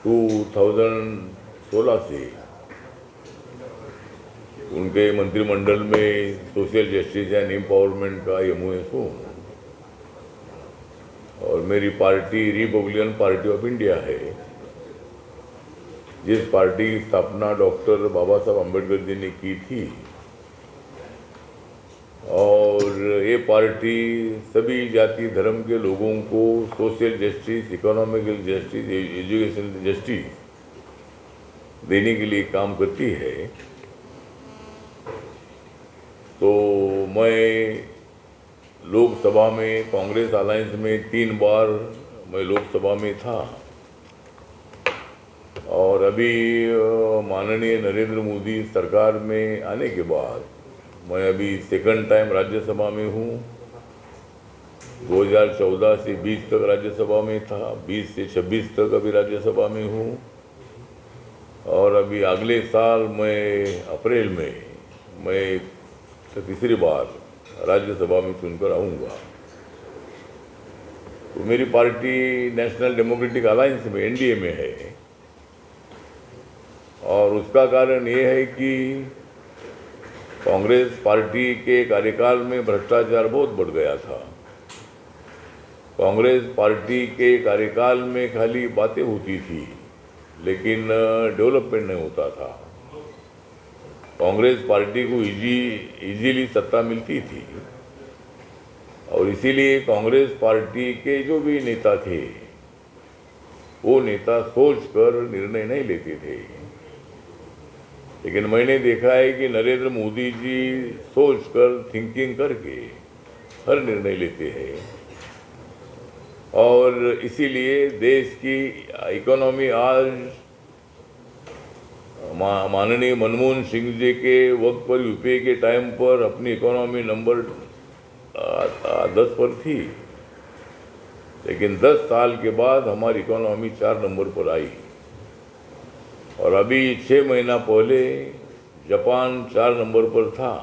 2016 से उनके मंत्रिमंडल में सोशल जस्टिस एंड एम्पावरमेंट का MOS हूँ और मेरी party Republican party of India है, जिस पार्टी की स्थापना डॉक्टर बाबा साहब अम्बेडकर जी ने की थी। और ये पार्टी सभी जाति धर्म के लोगों को social justice, economical justice, education justice देने के लिए काम करती है। तो मैं लोकसभा में कांग्रेस अलायंस में 3 बार मैं लोकसभा में था और अभी माननीय नरेंद्र मोदी सरकार में आने के बाद मैं अभी सेकंड टाइम राज्यसभा में हूँ। 2014 से 20 तक राज्यसभा में था, 20 से 26 तक अभी राज्यसभा में हूँ और अभी अगले साल मैं अप्रैल में मैं तीसरी बार राज्यसभा में चुनकर आऊँगा। तो मेरी पार्टी नेशनल डेमोक्रेटिक अलायंस में NDA में है और उसका कारण ये है कि कांग्रेस पार्टी के कार्यकाल में भ्रष्टाचार बहुत बढ़ गया था। कांग्रेस पार्टी के कार्यकाल में खाली बातें होती थी लेकिन डेवलपमेंट नहीं होता था। कांग्रेस पार्टी को इजीली सत्ता मिलती थी और इसीलिए कांग्रेस पार्टी के जो भी नेता थे वो नेता सोचकर निर्णय नहीं लेते थे। लेकिन मैंने देखा है कि नरेंद्र मोदी जी सोचकर, थिंकिंग करके हर निर्णय लेते हैं और इसीलिए देश की इकोनॉमी आज माननीय मनमोहन सिंह जी के वक्त पर UPA के टाइम पर अपनी इकोनॉमी नंबर 10 पर थी, लेकिन 10 साल के बाद हमारी इकोनॉमी 4 नंबर पर आई और अभी 6 महीना पहले जापान 4 नंबर पर था,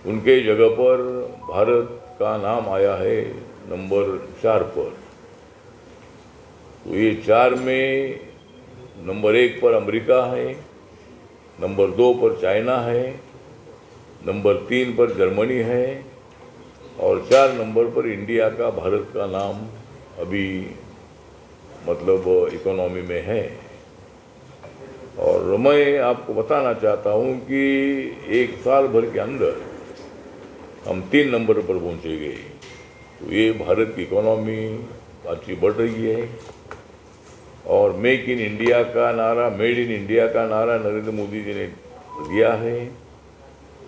उनके जगह पर भारत का नाम आया है नंबर 4 पर। तो ये 4 में नंबर 1 पर अमेरिका है, नंबर 2 पर चाइना है, नंबर 3 पर जर्मनी है और 4 नंबर पर इंडिया का, भारत का नाम अभी मतलब इकोनॉमी में है। और मैं आपको बताना चाहता हूँ कि 1 साल भर के अंदर हम 3 नंबर पर पहुँचेंगे। तो ये भारत की इकोनॉमी अच्छी बढ़ रही है और मेक इन इंडिया का नारा, मेड इन इंडिया का नारा नरेंद्र मोदी जी ने दिया है।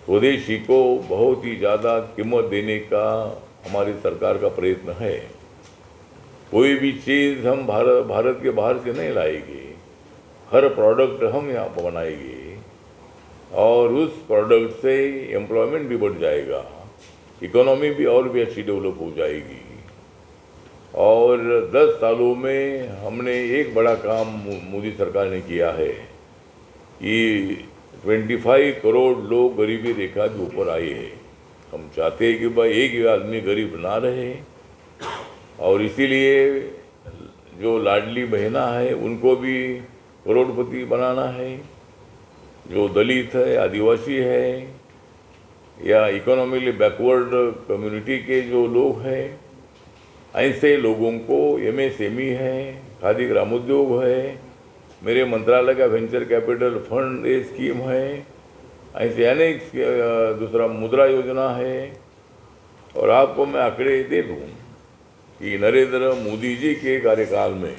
स्वदेशी को बहुत ही ज़्यादा कीमत देने का हमारी सरकार का प्रयत्न है। कोई भी चीज़ हम भारत के बाहर से नहीं लाएंगे, हर प्रोडक्ट हम यहाँ पर बनाएंगे और उस प्रोडक्ट से एम्प्लॉयमेंट भी बढ़ जाएगा, इकोनॉमी भी और भी अच्छी डेवलप हो जाएगी। और 10 सालों में हमने एक बड़ा काम मोदी सरकार ने किया है कि 25 करोड़ लोग गरीबी रेखा के ऊपर आए हैं। हम चाहते हैं कि भाई एक भी आदमी गरीब ना रहे और इसीलिए जो लाडली बहना है उनको भी करोड़पति बनाना है। जो दलित है, आदिवासी है या इकोनॉमिकली बैकवर्ड कम्युनिटी के जो लोग हैं, ऐसे लोगों को MSME है, खादी ग्रामोद्योग है, मेरे मंत्रालय का वेंचर कैपिटल फंड ये स्कीम है, ऐसे अनेक दूसरा मुद्रा योजना है। और आपको मैं आंकड़े दे दूँ कि नरेंद्र मोदी जी के कार्यकाल में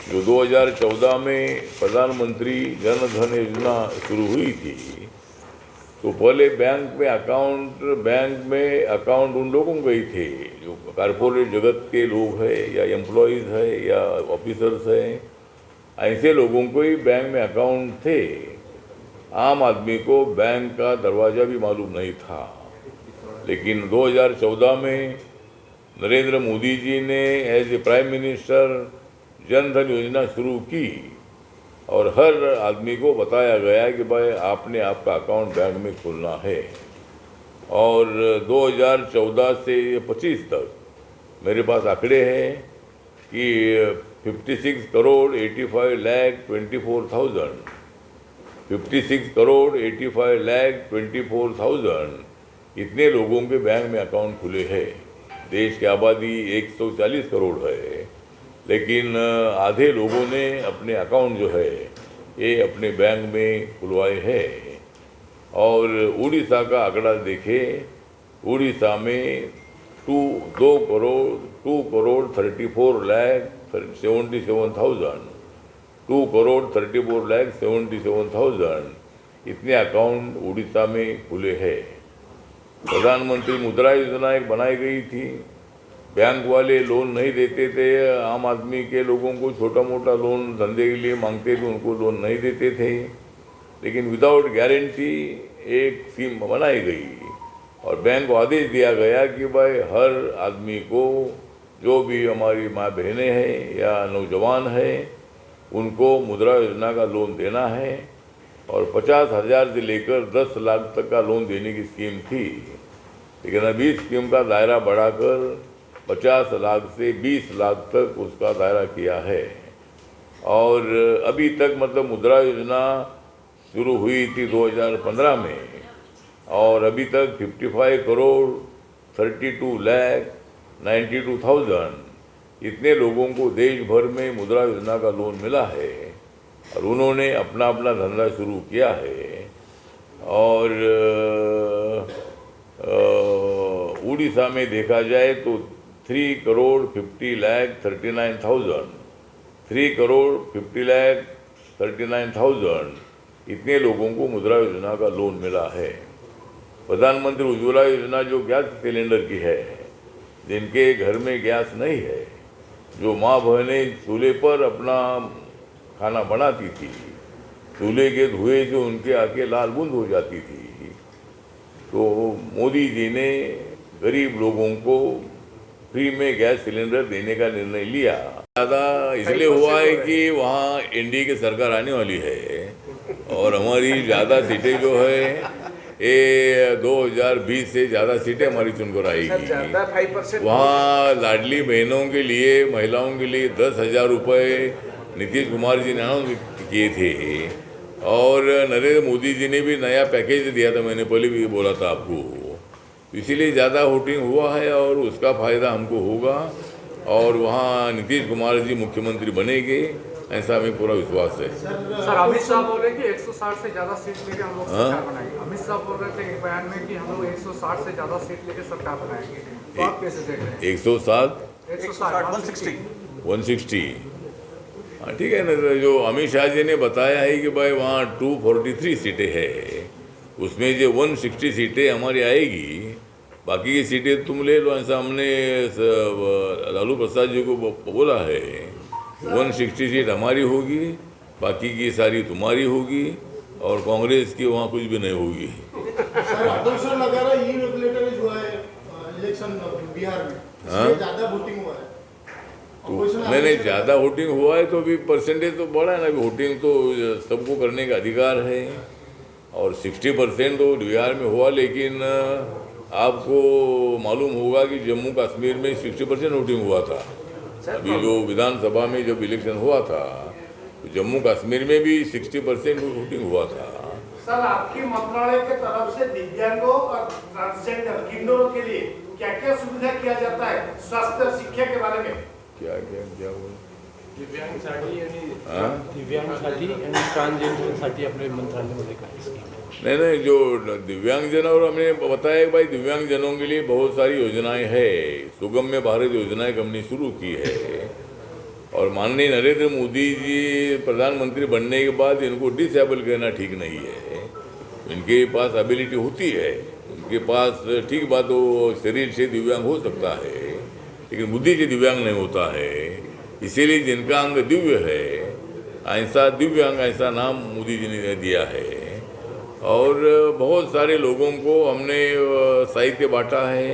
जो 2014 में प्रधानमंत्री जन धन योजना शुरू हुई थी, तो पहले बैंक में अकाउंट उन लोगों को ही थे जो कॉरपोरेट जगत के लोग हैं या एम्प्लॉयज़ है या ऑफिसर्स हैं, ऐसे लोगों को ही बैंक में अकाउंट थे। आम आदमी को बैंक का दरवाज़ा भी मालूम नहीं था। लेकिन 2014 में नरेंद्र मोदी जी ने as a prime minister Jan Dhan योजना शुरू की और हर आदमी को बताया गया कि भाई आपने आपका अकाउंट बैंक में खोलना है। और 2014 से 25 तक मेरे पास आंकड़े हैं कि 56 करोड़ 85 लाख 24,000, 56 करोड़ 85 लाख 24,000 इतने लोगों के बैंक में अकाउंट खुले हैं। देश की आबादी 140 करोड़ है, लेकिन आधे लोगों ने अपने अकाउंट जो है ये अपने बैंक में खुलवाए हैं। और उड़ीसा का आंकड़ा देखें, उड़ीसा में 2 करोड़ 34 लाख 77,000, 2 करोड़ 34 लाख 77,000 इतने अकाउंट उड़ीसा में खुले हैं। प्रधानमंत्री मुद्रा योजना एक बनाई गई थी। बैंक वाले लोन नहीं देते थे, आम आदमी के लोगों को छोटा मोटा लोन धंधे के लिए मांगते थे, उनको लोन नहीं देते थे। लेकिन विदाउट गारंटी एक स्कीम बनाई गई और बैंक को आदेश दिया गया कि भाई हर आदमी को, जो भी हमारी माँ बहनें हैं या नौजवान हैं, उनको मुद्रा योजना का लोन देना है। और 50,000 से लेकर 10 लाख तक का लोन देने की स्कीम थी। लेकिन अभी स्कीम का दायरा बढ़ाकर 50 लाख से 20 लाख तक उसका दायरा किया है। और अभी तक मतलब मुद्रा योजना शुरू हुई थी 2015 में, और अभी तक 55 करोड़ 32 लाख 92,000 इतने लोगों को देश भर में मुद्रा योजना का लोन मिला है और उन्होंने अपना अपना धंधा शुरू किया है। और उड़ीसा में देखा जाए तो 3 करोड़ 50 लाख 39,000, 3 करोड़ 50 लाख 39,000 इतने लोगों को मुद्रा योजना का लोन मिला है। प्रधानमंत्री उज्ज्वला योजना जो गैस सिलेंडर की है, जिनके घर में गैस नहीं है, जो माँ बहनें चूल्हे पर अपना खाना बनाती थी, चूल्हे के धुएं जो उनके आके लाल बूंद हो जाती थी, तो मोदी जी ने गरीब लोगों को फ्री में गैस सिलेंडर देने का निर्णय लिया। ज़्यादा इसलिए हुआ है कि वहाँ एनडीए की सरकार आने वाली है और हमारी ज़्यादा सीटें जो है ये 2020 से ज़्यादा सीटें हमारी चुनकर आएगी। वहाँ लाडली बहनों के लिए, महिलाओं के लिए 10,000 रुपये नीतीश कुमार जी ने अनाउंस किए थे और नरेंद्र मोदी जी ने भी नया पैकेज दिया था। मैंने पहले भी बोला था आपको, इसीलिए ज़्यादा वोटिंग हुआ है और उसका फ़ायदा हमको होगा और वहाँ नीतीश कुमार जी मुख्यमंत्री बनेंगे, ऐसा हमें पूरा विश्वास है। सर अमित शाह बोल रहे कि 160 से ज़्यादा सीट लेके हम लोग सरकार बनाएंगे। अमित शाह बोल रहे थे एक बयान में कि हम लोग 160 से ज़्यादा सीट लेके सरकार बनाएंगे, तो आप कैसे देख रहे हैं? 160 हाँ ठीक है ना। जो अमित शाह जी ने बताया है कि भाई वहाँ 243 सीटें हैं, उसमें जो 160 सीटें हमारी आएगी, बाकी की सीटें तुम ले लो, ऐसा हमने लालू प्रसाद जी को बोला है। 160 सीट हमारी होगी, बाकी की सारी तुम्हारी होगी और कांग्रेस की वहाँ कुछ भी नहीं होगी। सर आभूषण वगैरह ये रेगुलेटर जो है इलेक्शन बिहार में, इसमें ज़्यादा वोटिंग हुआ है। तो नहीं ज़्यादा वोटिंग हुआ है तो भी परसेंटेज तो बढ़ा है ना। वोटिंग तो सबको करने का अधिकार है और 60% तो बिहार में हुआ। लेकिन आपको मालूम होगा कि जम्मू कश्मीर में 60% वोटिंग हुआ था। अभी जो विधानसभा में जब इलेक्शन हुआ था तो जम्मू कश्मीर में भी 60% वोटिंग हुआ था। सर आपकी मंत्रालय के तरफ से दिव्यांगों और ट्रांसजेंडर किन्नरों के लिए क्या क्या सुविधा किया जाता है, स्वास्थ्य और शिक्षा के बारे में? क्या बोल दिव्यांगसाठी आणि ट्रान्सजेंडरसाठी आपल्या मंत्रालयामध्ये काय नहीं, जो दिव्यांगजन और हमने बताया भाई दिव्यांगजनों के लिए बहुत सारी योजनाएं हैं। सुगम्य भारत योजना एक हमने शुरू की है और माननीय नरेंद्र मोदी जी प्रधानमंत्री बनने के बाद इनको डिसेबल कहना ठीक नहीं है। इनके पास एबिलिटी होती है, उनके पास ठीक बात वो शरीर से दिव्यांग हो सकता है लेकिन बुद्धि से दिव्यांग नहीं होता है। इसीलिए जिनका अंग दिव्य है, ऐसा दिव्यांग ऐसा नाम मोदी जी ने दिया है। और बहुत सारे लोगों को हमने साहित्य बांटा है।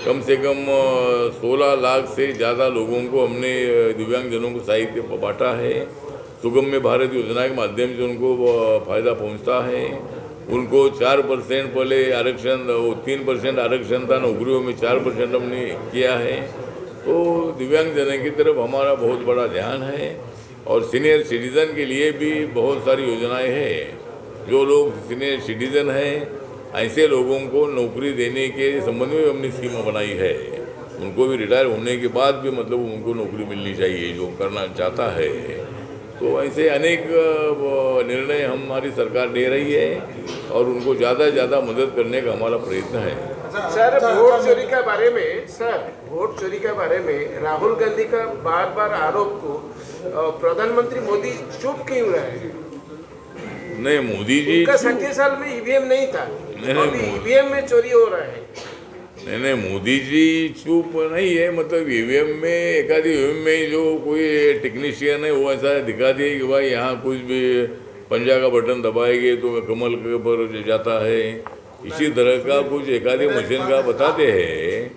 कम से कम 16 लाख से ज़्यादा लोगों को हमने दिव्यांगजनों को साहित्य बांटा है। सुगम्य भारत योजना के माध्यम से उनको फ़ायदा पहुंचता है। उनको 4% पहले आरक्षण, 3% आरक्षण था, नौकरियों में 4% हमने किया है। तो दिव्यांग जनों की तरफ हमारा बहुत बड़ा ध्यान है और सीनियर सिटीज़न के लिए भी बहुत सारी योजनाएं हैं। जो लोग सीनियर सिटीज़न हैं ऐसे लोगों को नौकरी देने के संबंध में हमने स्कीम बनाई है। उनको भी रिटायर होने के बाद भी मतलब उनको नौकरी मिलनी चाहिए जो करना चाहता है। तो ऐसे अनेक निर्णय हमारी सरकार ले रही है और उनको ज़्यादा से ज़्यादा मदद करने का हमारा प्रयत्न है। सर वोट चोरी के बारे में वोट चोरी के बारे में राहुल गांधी का बार बार आरोप को प्रधानमंत्री मोदी चुप क्यों रहे? नहीं, मोदी जी उनका 37 साल में ईवीएम नहीं था, अभी ईवीएम में चोरी हो रहा है। नहीं, मोदी जी चुप नहीं है। मतलब ईवीएम में एकाधी ईवीएम में जो कोई टेक्नीशियन है वो ऐसा दिखा दिए कि भाई यहाँ कुछ भी पंजा का बटन दबाएंगे तो कमल के पर जाता है, इसी तरह का कुछ एकाधी मशीन का बताते हैं।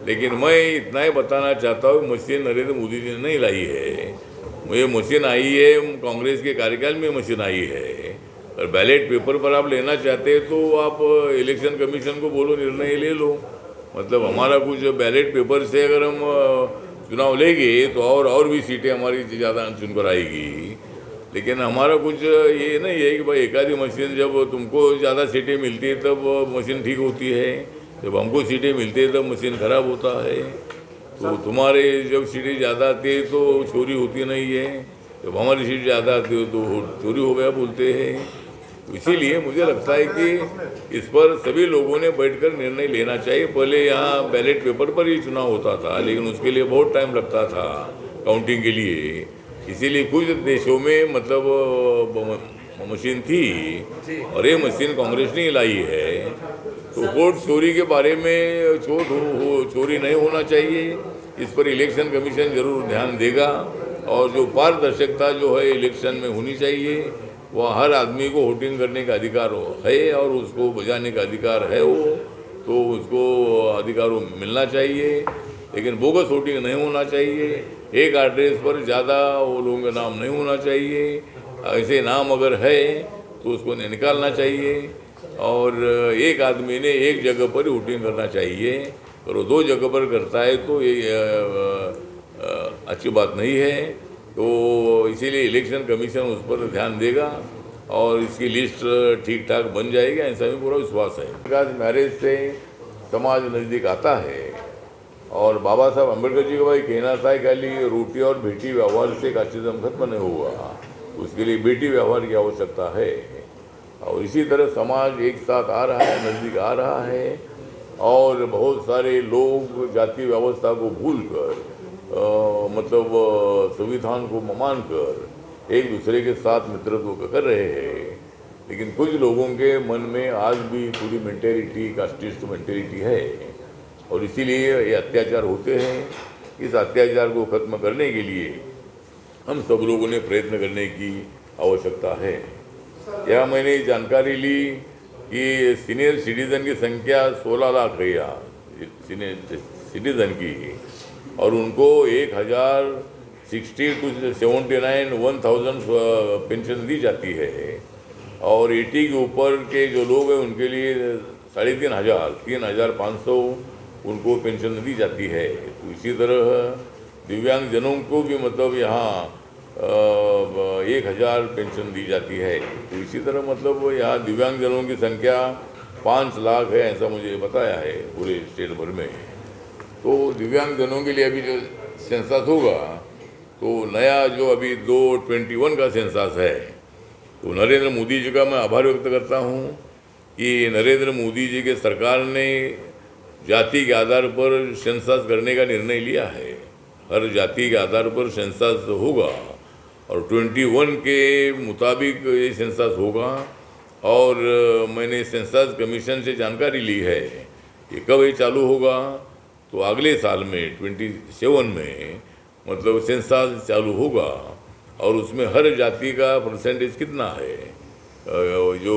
लेकिन मैं इतना ही बताना चाहता हूँ मशीन नरेंद्र मोदी जी ने नहीं लाई है। ये मशीन आई है कांग्रेस के कार्यकाल में मशीन आई है। और बैलेट पेपर पर आप लेना चाहते हैं तो आप इलेक्शन कमीशन को बोलो निर्णय ले लो। मतलब हमारा कुछ बैलेट पेपर से अगर हम चुनाव लेंगे तो और भी सीटें हमारी ज़्यादा चुनकर आएगी। लेकिन हमारा कुछ ये नहीं है कि भाई एकाधी मशीन जब तुमको ज़्यादा सीटें मिलती है तब मशीन ठीक होती है, जब हमको सीटें मिलती है तब मशीन खराब होता है। तो तुम्हारे जब सीटें ज़्यादा आती है तो चोरी होती नहीं है, जब हमारी सीट ज़्यादा आती है तो चोरी हो गया बोलते हैं। इसीलिए मुझे लगता है कि इस पर सभी लोगों ने बैठकर निर्णय लेना चाहिए। पहले यहाँ बैलेट पेपर पर ही चुनाव होता था लेकिन उसके लिए बहुत टाइम लगता था काउंटिंग के लिए। इसीलिए कुछ देशों में मतलब मशीन थी और ये मशीन कांग्रेस ने लाई है। तो वोट चोरी के बारे में चोरी नहीं होना चाहिए, इस पर इलेक्शन कमीशन जरूर ध्यान देगा। और जो पारदर्शिता जो है इलेक्शन में होनी चाहिए, वह हर आदमी को वोटिंग करने का अधिकार है और उसको बजाने का अधिकार है वो, तो उसको अधिकार मिलना चाहिए। लेकिन बोगस वोटिंग नहीं होना चाहिए, एक एड्रेस पर ज़्यादा वो लोगों का नाम नहीं होना चाहिए। ऐसे नाम अगर है तो उसको निकालना चाहिए और एक आदमी ने एक जगह पर ही वोटिंग करना चाहिए। और वो दो जगह पर करता है तो ये अच्छी बात नहीं है। तो इसीलिए इलेक्शन कमीशन उस पर ध्यान देगा और इसकी लिस्ट ठीक ठाक बन जाएगी, ऐसा भी पूरा विश्वास है। विकास मैरिज से समाज नज़दीक आता है और बाबा साहब अम्बेडकर जी का भाई कहना था कि खाली रोटी और बेटी व्यवहार से कास्टिज्म खत्म नहीं होगा, उसके लिए बेटी व्यवहार की आवश्यकता है। और इसी तरह समाज एक साथ आ रहा है, नज़दीक आ रहा है और बहुत सारे लोग जाति व्यवस्था को भूलकर मतलब संविधान को मानकर एक दूसरे के साथ मित्रत्व कर रहे हैं। लेकिन कुछ लोगों के मन में आज भी पूरी मेंटेलिटी कास्टिस्ट मेंटेलिटी है और इसीलिए ये अत्याचार होते हैं। इस अत्याचार को खत्म करने के लिए हम सब लोगों ने प्रयत्न करने की आवश्यकता है। यह मैंने जानकारी ली कि सीनियर सिटीज़न की संख्या 16 लाख है यहाँ सीनियर सिटीज़न की, और उनको 1060 to 79 1000 पेंशन दी जाती है। और 80 के ऊपर के जो लोग हैं उनके लिए 3500 उनको पेंशन दी जाती है। तो इसी तरह दिव्यांग जनों को भी मतलब यहाँ 1000 पेंशन दी जाती है। तो इसी तरह मतलब यहाँ दिव्यांग जनों की संख्या 5 लाख है, ऐसा मुझे बताया है पूरे स्टेट भर में। तो दिव्यांग जनों के लिए अभी जो सेंसस होगा तो नया जो अभी 2021 का सेंसस है, तो नरेंद्र मोदी जी का मैं आभार व्यक्त करता हूँ कि नरेंद्र मोदी जी के सरकार ने जाति के आधार पर सेंसस करने का निर्णय लिया है। हर जाति के आधार पर सेंसस होगा और 21 के मुताबिक ये सेंसस होगा। और मैंने सेंसस कमीशन से जानकारी ली है कि कब ये चालू होगा, तो अगले साल में 27 में मतलब सेंसस चालू होगा और उसमें हर जाति का परसेंटेज कितना है, जो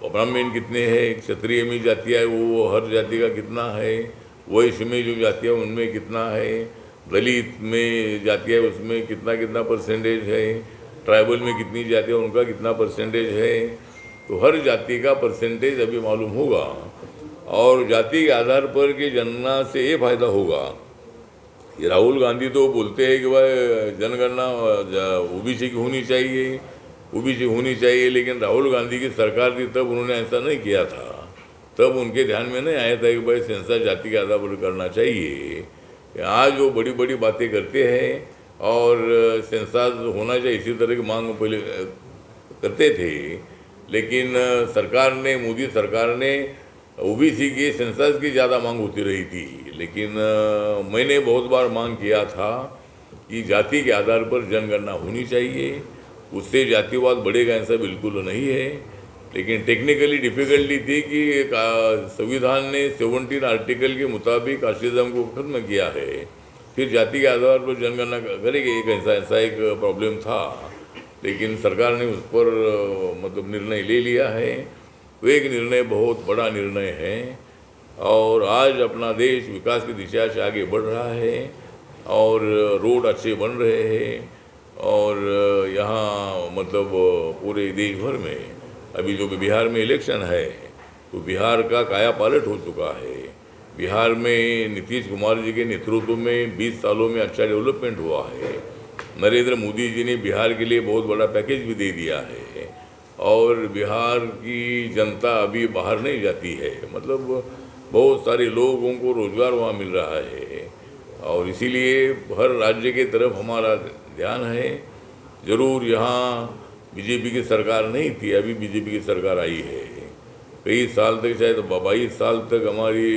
ब्राह्मण कितने हैं, क्षत्रिय में जातियाँ वो हर जाति का कितना है, वैश्य में जो जातियाँ उनमें कितना है, दलित में जातियाँ उसमें कितना परसेंटेज है, ट्राइबल में कितनी जातियाँ उनका कितना परसेंटेज है। तो हर जाति का परसेंटेज अभी मालूम होगा और जाति के आधार पर के जनगणना से ये फायदा होगा ये राहुल गांधी तो बोलते हैं कि भाई जनगणना ओबीसी की होनी चाहिए, ओबीसी होनी चाहिए, लेकिन राहुल गांधी की सरकार थी तब उन्होंने ऐसा नहीं किया था। तब उनके ध्यान में नहीं आया था कि भाई सेंसस जाति के आधार पर करना चाहिए। आज वो बड़ी बड़ी बातें करते हैं और सेंसस होना चाहिए इसी तरह की मांग पहले करते थे, लेकिन सरकार ने, मोदी सरकार ने ओबीसी की सेंसस की ज़्यादा मांग होती रही थी। लेकिन मैंने बहुत बार मांग किया था कि जाति के आधार पर जनगणना होनी चाहिए, उससे जातिवाद बढ़ेगा ऐसा बिल्कुल नहीं है। लेकिन टेक्निकली डिफ़िकल्टी थी कि संविधान ने 17 आर्टिकल के मुताबिक कास्टिज्म को खत्म किया है, फिर जाति के आधार पर जनगणना करेगी, एक ऐसा एक प्रॉब्लम था। लेकिन सरकार ने उस पर मतलब निर्णय ले लिया है। वो एक निर्णय बहुत बड़ा निर्णय है और आज अपना देश विकास की दिशा से आगे बढ़ रहा है और रोड अच्छे बन रहे हैं और यहाँ मतलब पूरे देश भर में अभी जो बिहार में इलेक्शन है तो बिहार का काया पलट हो चुका है। बिहार में नीतीश कुमार जी के नेतृत्व में 20 सालों में अच्छा डेवलपमेंट हुआ है। नरेंद्र मोदी जी ने बिहार के लिए बहुत बड़ा पैकेज भी दे दिया है और बिहार की जनता अभी बाहर नहीं जाती है, मतलब बहुत सारे लोगों को रोजगार वहाँ मिल रहा है और इसीलिए हर राज्य के तरफ हमारा ध्यान है। ज़रूर यहाँ बीजेपी की सरकार नहीं थी, अभी बीजेपी की सरकार आई है। कई साल तक, शायद 22 साल तक हमारी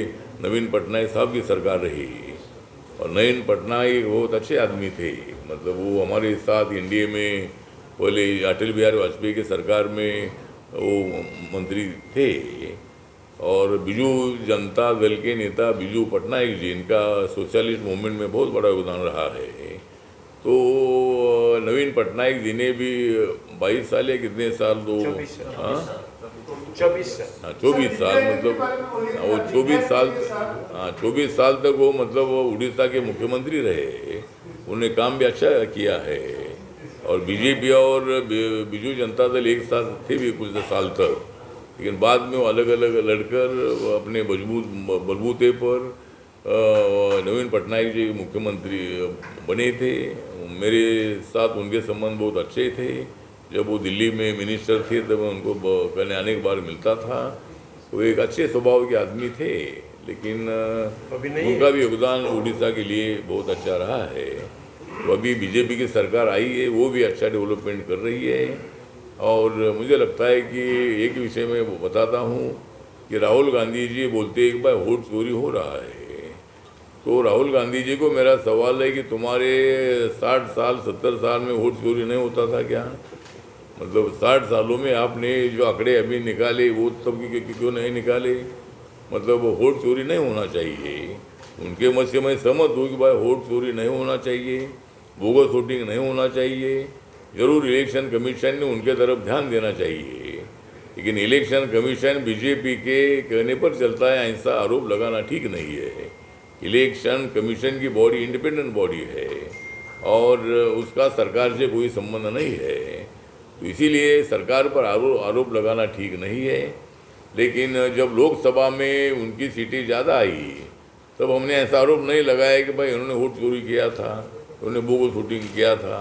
नवीन पटनायक साहब की सरकार रही और नवीन पटनायक बहुत अच्छे आदमी थे, मतलब वो हमारे साथ एनडीए में पहले अटल बिहारी वाजपेयी की सरकार में वो मंत्री थे और बिजू जनता दल के नेता बिजू पटनायक जी, इनका सोशलिस्ट मूवमेंट में बहुत बड़ा योगदान रहा है। तो नवीन पटनायक जी ने भी 22 साल या कितने साल, तो 24 साल, मतलब वो 24 साल तक वो मतलब उड़ीसा के मुख्यमंत्री रहे। उन्होंने काम भी अच्छा किया है और बीजेपी और बिजू जनता दल एक साथ थे भी कुछ साल तक, लेकिन बाद में वो अलग अलग लड़कर अपने बलबूते पर नवीन पटनायक जी मुख्यमंत्री बने थे। मेरे साथ उनके संबंध बहुत अच्छे थे। जब वो दिल्ली में मिनिस्टर थे तब मैं उनको कहने आने के बार मिलता था। वो एक अच्छे स्वभाव के आदमी थे, लेकिन उनका भी योगदान उड़ीसा के लिए बहुत अच्छा रहा है। तो अभी बीजेपी की सरकार आई है, वो भी अच्छा डेवलपमेंट कर रही है और मुझे लगता है कि एक विषय में बताता हूँ कि राहुल गांधी जी बोलते हैं कि भाई वोट चोरी हो रहा है। तो राहुल गांधी जी को मेरा सवाल है कि तुम्हारे 60 साल 70 साल में वोट चोरी नहीं होता था क्या? मतलब 60 सालों में आपने जो आंकड़े अभी निकाले वो तब क्यों नहीं निकाले? मतलब वोट चोरी नहीं होना चाहिए। उनके मत से मैं सहमत हूँ कि भाई वोट चोरी नहीं होना चाहिए, बोगस वोटिंग नहीं होना चाहिए। ज़रूर इलेक्शन कमीशन ने उनके तरफ ध्यान देना चाहिए, लेकिन इलेक्शन कमीशन बीजेपी के कहने पर चलता है, ऐसा आरोप लगाना ठीक नहीं है। इलेक्शन कमीशन की बॉडी इंडिपेंडेंट बॉडी है और उसका सरकार से कोई संबंध नहीं है, तो इसीलिए सरकार पर आरोप लगाना ठीक नहीं है। लेकिन जब लोकसभा में उनकी सीटें ज़्यादा आई तब हमने ऐसा आरोप नहीं लगाया कि भाई उन्होंने वोट चोरी किया था, उन्होंने बोगस वोटिंग किया था।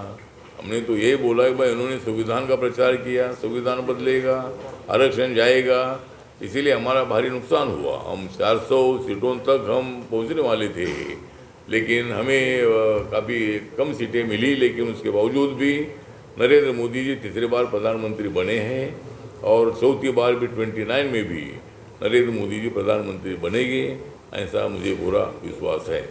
हमने तो यही बोला कि भाई उन्होंने संविधान का प्रचार किया, संविधान बदलेगा, आरक्षण जाएगा, इसीलिए हमारा भारी नुकसान हुआ। हम 400 सीटों तक हम पहुंचने वाले थे, लेकिन हमें काफ़ी कम सीटें मिली। लेकिन उसके बावजूद भी नरेंद्र मोदी जी तीसरी बार प्रधानमंत्री बने हैं और चौथी बार भी 29 में भी नरेंद्र मोदी जी प्रधानमंत्री बनेंगे, ऐसा मुझे पूरा विश्वास है।